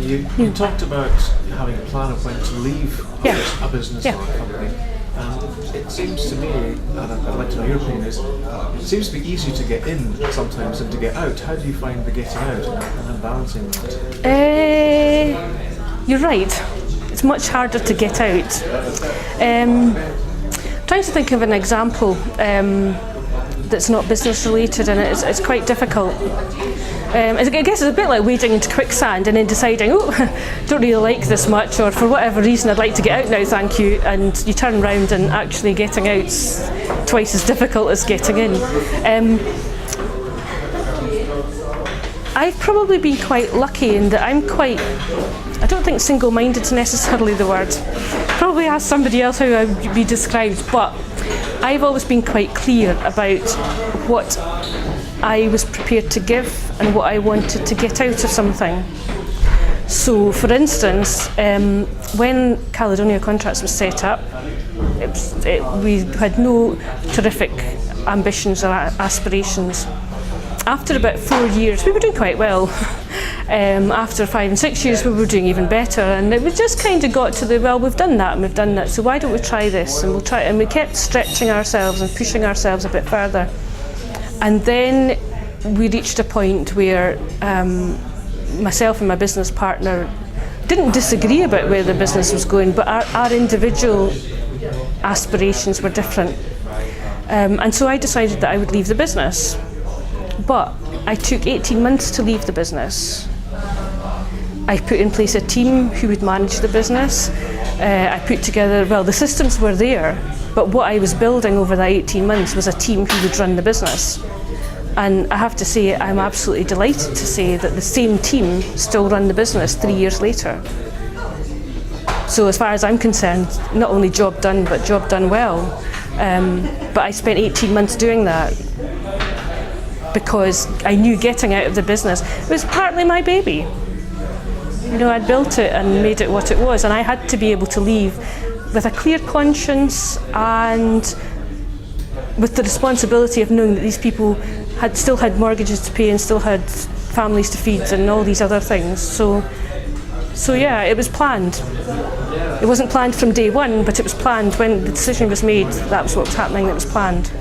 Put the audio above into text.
You talked about having a plan of when to leave a business or a company. And it seems to me, and I'd like to know your opinion, it seems to be easier to get in sometimes than to get out. How do you find the getting out and then balancing that? You're right. It's much harder to get out. Trying to think of an example that's not business related, and it's quite difficult. I guess it's a bit like wading into quicksand and then deciding, don't really like this much, or for whatever reason I'd like to get out now, thank you, and you turn around and actually getting out's twice as difficult as getting in. I've probably been quite lucky in that I don't think single-minded is necessarily the word. Probably ask somebody else how I would be described, but I've always been quite clear about what I was prepared to give and what I wanted to get out of something. So, for instance, when Caledonia Contracts was set up, we had no terrific ambitions or aspirations. After about 4 years, we were doing quite well. After 5 and 6 years, we were doing even better, and it was just kind of got to we've done that and we've done that, so why don't we try this? And we'll try, and we kept stretching ourselves and pushing ourselves a bit further. And then we reached a point where myself and my business partner didn't disagree about where the business was going, but our individual aspirations were different. And so I decided that I would leave the business. But I took 18 months to leave the business. I put in place a team who would manage the business. I put together, the systems were there, but what I was building over that 18 months was a team who would run the business. And I have to say, I'm absolutely delighted to say that the same team still run the business 3 years later. So as far as I'm concerned, not only job done, but job done well. But I spent 18 months doing that because I knew getting out of the business was partly my baby. You know, I'd built it and made it what it was, and I had to be able to leave with a clear conscience and with the responsibility of knowing that these people still had mortgages to pay and still had families to feed and all these other things. So yeah, it was planned. It wasn't planned from day one, but it was planned when the decision was made. That was what was happening. It was planned.